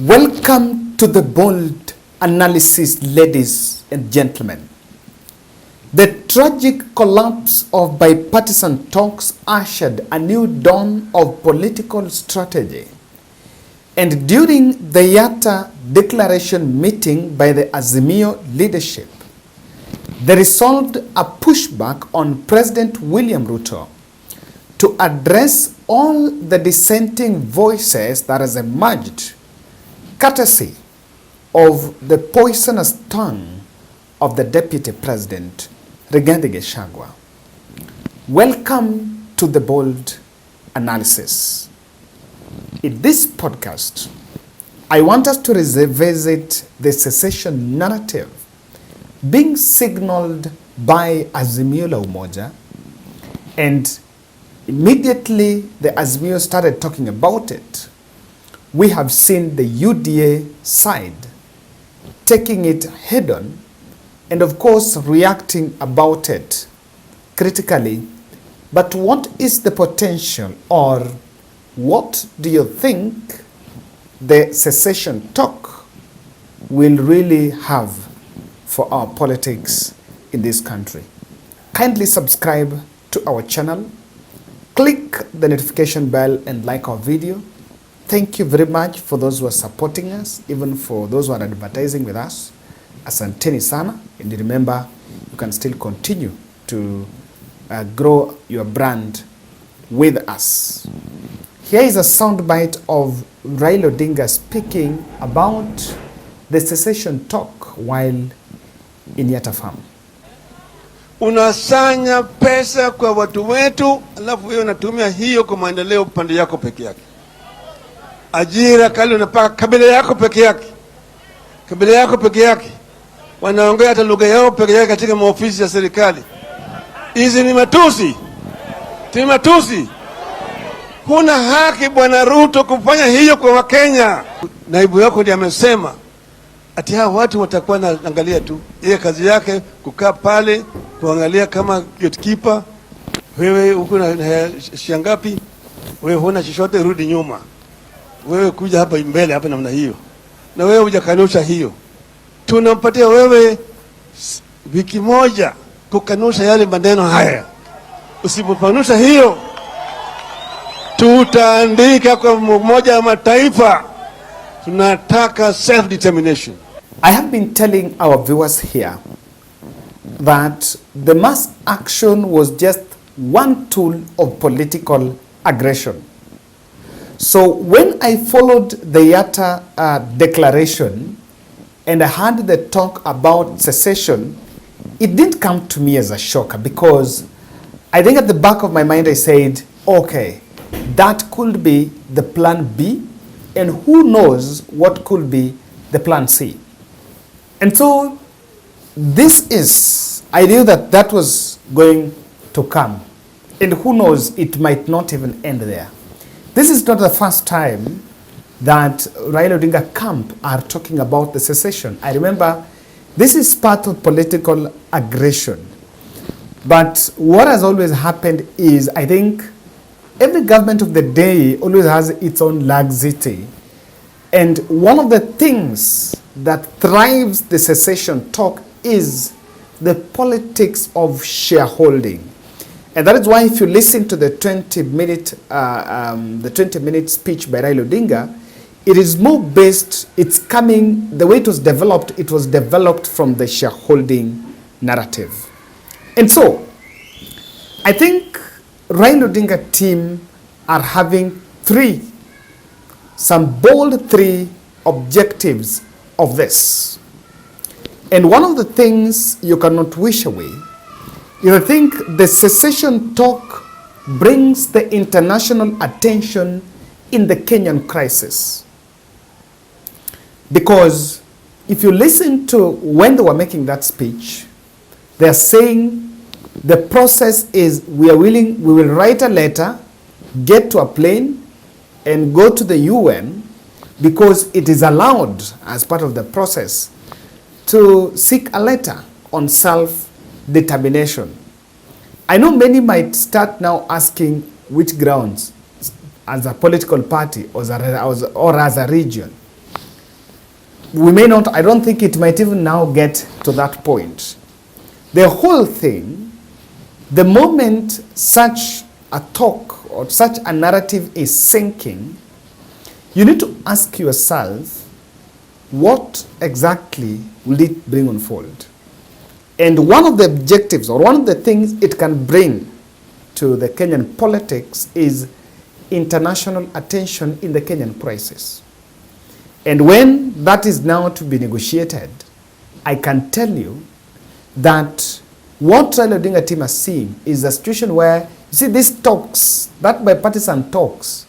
Welcome to the bold analysis, ladies and gentlemen. The tragic collapse of bipartisan talks ushered a new dawn of political strategy. And during the Yatta declaration meeting by the Azimio leadership, they resolved a pushback on President William Ruto to address all the dissenting voices that has emerged courtesy of the poisonous tongue of the Deputy President, Rigathi Gachagua. Welcome to the bold analysis. In this podcast, I want us to revisit the secession narrative being signaled by Azimio la Umoja, and immediately the Azimio started talking about it. We have seen the UDA side taking it head on and of course reacting about it critically. But what is the potential, or what do you think the secession talk will really have for our politics in this country? Kindly subscribe to our channel, click the notification bell and like our video. Thank you very much for those who are supporting us, even for those who are advertising with us. Asanteni sana. And remember, you can still continue to grow your brand with us. Here is a soundbite of Raila Odinga speaking about the secession talk while in Yatta Farm. Unasanya pesa kwa watu wetu, alafu wewe unatumia hiyo kwa maendeleo upande yako peke yake. Ajira kali unapaka kabila yako peke yake. Kabila yako peke yake. Wanaongea hata lugha yao peke yake katika maofisi ya serikali. Hizi ni matusi. Ni matusi. Huna haki Bwana Ruto kufanya hiyo kwa Wakenya. Naibu yako ndiye amesema ati hao watu watakuwa naangalia tu. Yeye kazi yake kukaa pale kuangalia kama gatekeeper. Wewe uko na shangapi? Wewe huna chochote, rudi nyuma. Wewe kuja hapa mbele hapa namna hiyo. Na wewe hujakanusha hiyo. Tunampatia wewe wiki moja kukanusha yale maneno haya. Usipokanusha hiyo, tutaandika kwa Umoja wa Mataifa. Tunataka self determination. I have been telling our viewers here that the mass action was just one tool of political aggression. So when I followed the Yatta declaration and I heard the talk about secession, it didn't come to me as a shocker, because I think at the back of my mind I said, okay, that could be the plan B, and who knows what could be the plan C. And so this is, I knew that that was going to come, and who knows, it might not even end there. This is not the first time that Raila Odinga camp are talking about the secession. I remember this is part of political aggression. But what has always happened is, I think every government of the day always has its own laxity. And one of the things that thrives the secession talk is the politics of shareholding. And that is why if you listen to the 20-minute speech by Raila Odinga, it is more based, it's coming, the way it was developed from the shareholding narrative. And so, I think Raila Odinga team are having some bold three objectives of this. And one of the things you cannot wish away, I think the secession talk brings the international attention in the Kenyan crisis. Because if you listen to when they were making that speech, they are saying the process is we will write a letter, get to a plane, and go to the UN, because it is allowed as part of the process to seek a letter on self-determination. I know many might start now asking which grounds, as a political party or as a region. we may not, I don't think it might even now get to that point. The whole thing, the moment such a talk or such a narrative is sinking, you need to ask yourself, what exactly will it bring on fold? And one of the objectives, or one of the things it can bring to the Kenyan politics, is international attention in the Kenyan crisis. And when that is now to be negotiated, I can tell you that what Raila Odinga team has seen is a situation where, you see, these talks, that bipartisan talks,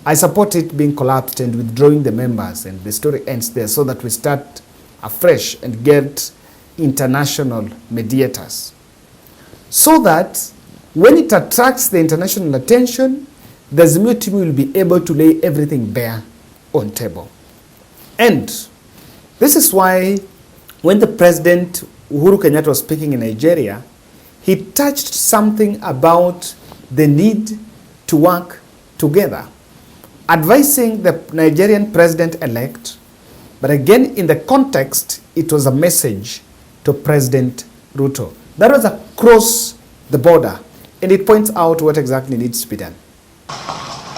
I support it being collapsed and withdrawing the members, and the story ends there, so that we start afresh and get international mediators. So that when it attracts the international attention, the Azimio team will be able to lay everything bare on table. And this is why when the President Uhuru Kenyatta was speaking in Nigeria, he touched something about the need to work together, advising the Nigerian president-elect, but again in the context, it was a message to President Ruto. That was across the border, and it points out what exactly needs to be done.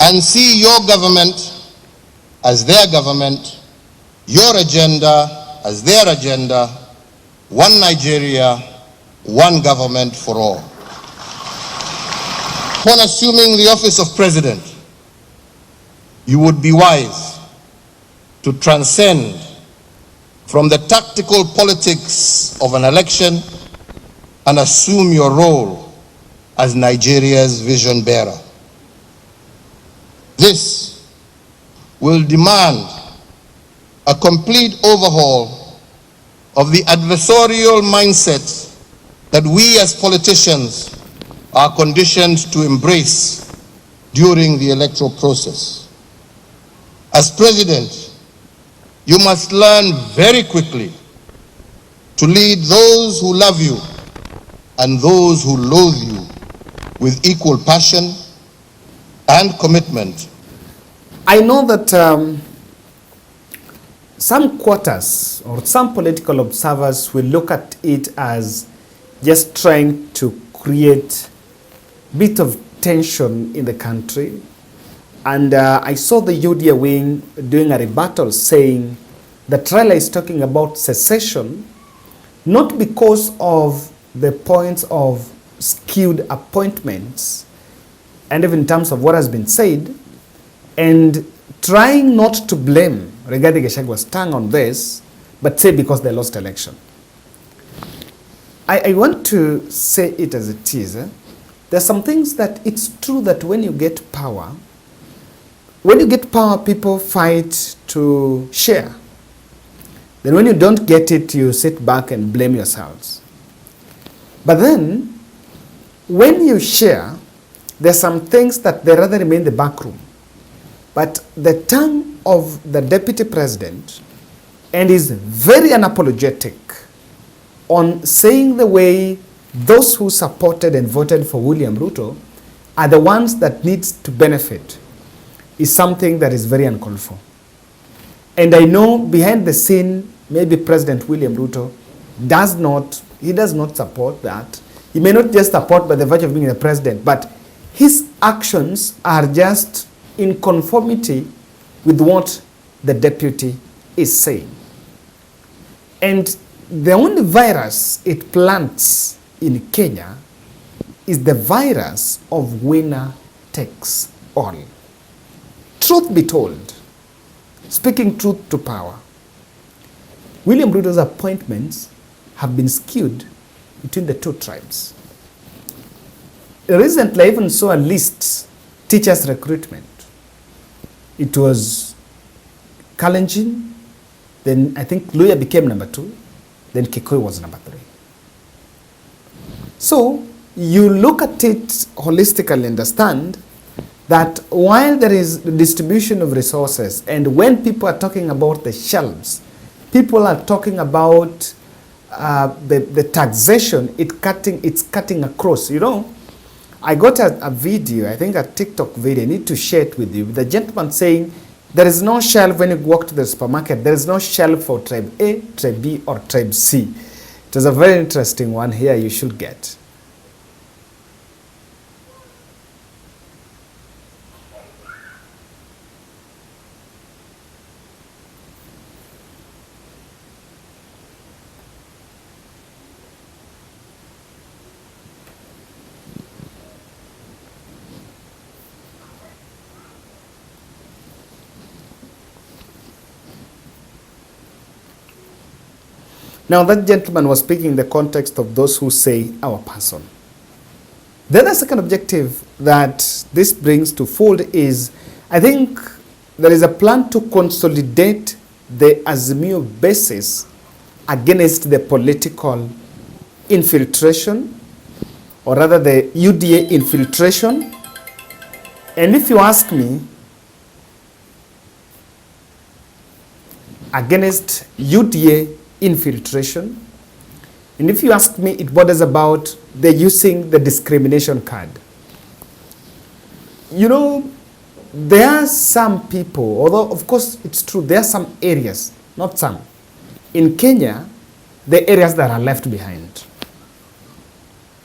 And see your government as their government, your agenda as their agenda, one Nigeria, one government for all. Upon assuming the office of president, you would be wise to transcend from the tactical politics of an election and assume your role as Nigeria's vision bearer. This will demand a complete overhaul of the adversarial mindset that we as politicians are conditioned to embrace during the electoral process. As president, you must learn very quickly to lead those who love you and those who loathe you with equal passion and commitment. I know that some quarters or some political observers will look at it as just trying to create a bit of tension in the country. And I saw the UDA wing doing a rebuttal saying that Raila is talking about secession, not because of the points of skewed appointments, and even in terms of what has been said, and trying not to blame Rigathi Gachagwa's tongue on this, but say because they lost election. I want to say it as it is. There are some things that it's true that when you get power, people fight to share. Then when you don't get it, you sit back and blame yourselves. But then, when you share, there are some things that they rather remain in the back room. But the tongue of the deputy president, and is very unapologetic on saying the way those who supported and voted for William Ruto are the ones that needs to benefit, is something that is very uncalled for. And I know behind the scene, maybe President William Ruto does not support that. He may not just support by the virtue of being the president, but his actions are just in conformity with what the deputy is saying. And the only virus it plants in Kenya is the virus of winner takes all. Truth be told, speaking truth to power, William Ruto's appointments have been skewed between the two tribes. Recently, I even saw a list, teachers' recruitment. It was Kalenjin, then I think Luya became number 2, then Kikuyu was number 3. So, you look at it holistically and understand that while there is the distribution of resources, and when people are talking about the shelves, people are talking about the taxation, it's cutting across. You know, I got a video, I think a TikTok video, I need to share it with you, the gentleman saying There is no shelf when you walk to the supermarket. There is no shelf for tribe A, tribe B, or tribe C. It is a very interesting one here you should get. Now, that gentleman was speaking in the context of those who say our person. Then the second objective that this brings to fold is, I think there is a plan to consolidate the Azimio basis against the political infiltration, or rather the UDA infiltration. And if you ask me, against UDA infiltration, and if you ask me, it borders about the using the discrimination card. You know, there are some people, although of course it's true, there are some areas, not some, in Kenya, the areas that are left behind.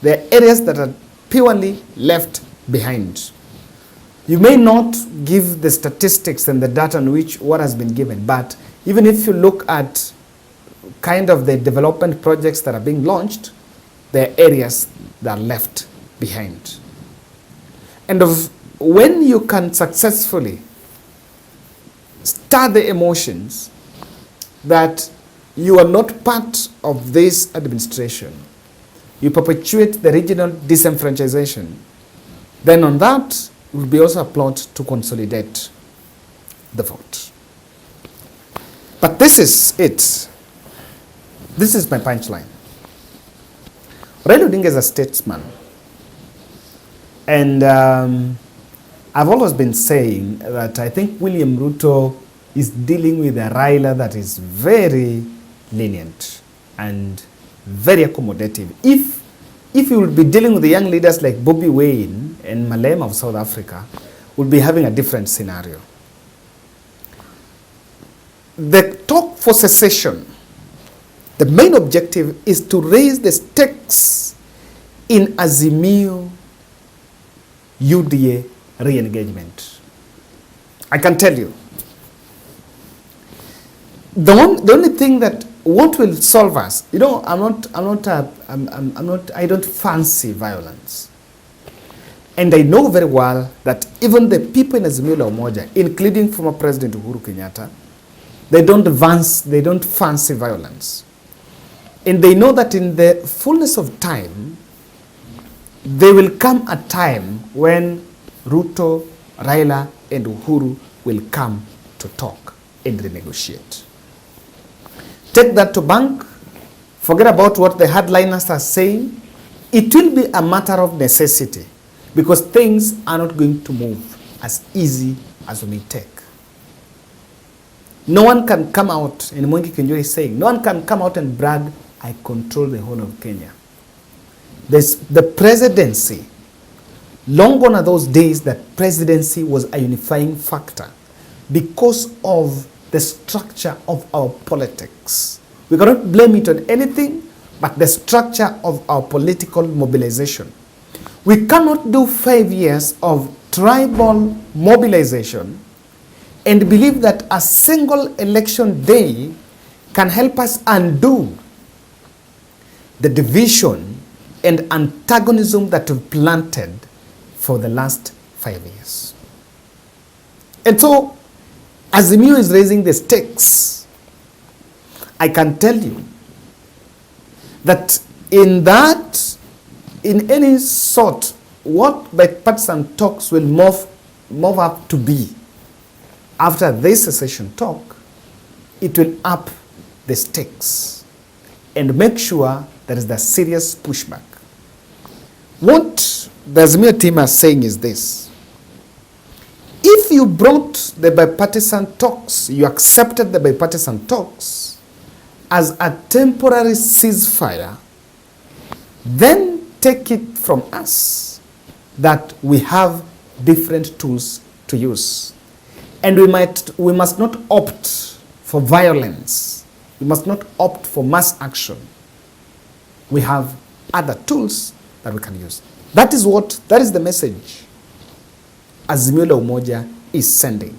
There are areas that are purely left behind. You may not give the statistics and the data on which what has been given, but even if you look at kind of the development projects that are being launched, there are areas that are left behind. And when you can successfully stir the emotions that you are not part of this administration, you perpetuate the regional disenfranchisation, then on that will be also a plot to consolidate the vote. But this is it. This is my punchline. Raila Odinga is a statesman. And I've always been saying that I think William Ruto is dealing with a Raila that is very lenient and very accommodative. If he would be dealing with the young leaders like Bobby Wine and Malema of South Africa, would be having a different scenario. The talk for secession, the main objective is to raise the stakes in Azimio UDA re-engagement. I can tell you, the only thing that what will solve us, you know, I don't fancy violence. And I know very well that even the people in Azimio la Umoja, including former President Uhuru Kenyatta, they don't fancy violence. And they know that in the fullness of time, there will come a time when Ruto, Raila, and Uhuru will come to talk and renegotiate. Take that to bank. Forget about what the hardliners are saying. It will be a matter of necessity because things are not going to move as easy as we may take. No one can come out, and Mwengi Kinjuri is saying, no one can come out and brag, I control the whole of Kenya. The presidency, long gone are those days that presidency was a unifying factor because of the structure of our politics. We cannot blame it on anything but the structure of our political mobilization. We cannot do 5 years of tribal mobilization and believe that a single election day can help us undo the division and antagonism that we've planted for the last 5 years. And so, Azimio is raising the stakes. I can tell you that in any sort, what bipartisan talks will move up to be after this secession talk, it will up the stakes and make sure there is the serious pushback. What the Azimio team are saying is this: if you brought the bipartisan talks, you accepted the bipartisan talks as a temporary ceasefire, then take it from us that we have different tools to use. And we must not opt for violence. We must not opt for mass action. We have other tools that we can use. That is the message Azimio la Umoja is sending.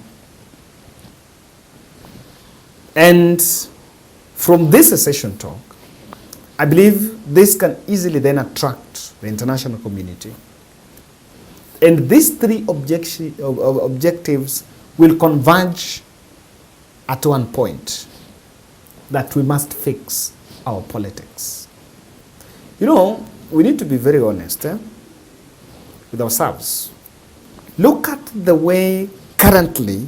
And from this secession talk, I believe this can easily then attract the international community. And these three objectives will converge at one point, that we must fix our politics. You know, we need to be very honest with ourselves. Look at the way currently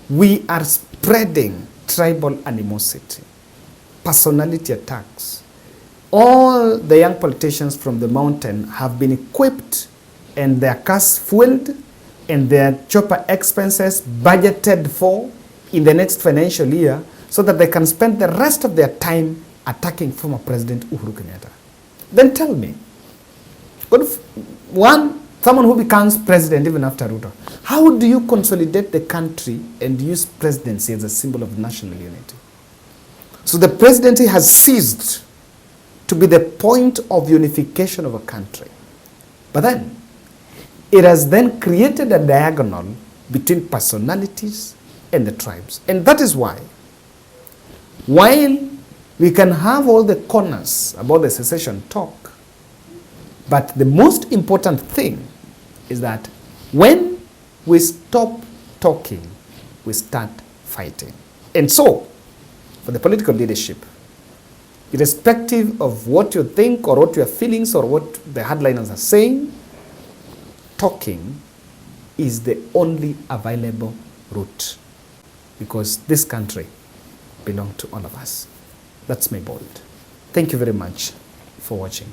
we are spreading tribal animosity, personality attacks. All the young politicians from the mountain have been equipped and their cars fueled and their chopper expenses budgeted for in the next financial year so that they can spend the rest of their time attacking former President Uhuru Kenyatta. Then tell me, someone who becomes president even after Ruto, how do you consolidate the country and use presidency as a symbol of national unity? So the presidency has ceased to be the point of unification of a country. But then, it has then created a diagonal between personalities and the tribes. And that is why, while we can have all the corners about the secession talk, but the most important thing is that when we stop talking, we start fighting. And so, for the political leadership, irrespective of what you think or what your feelings or what the hardliners are saying, talking is the only available route, because this country belongs to all of us. That's my bold. Thank you very much for watching.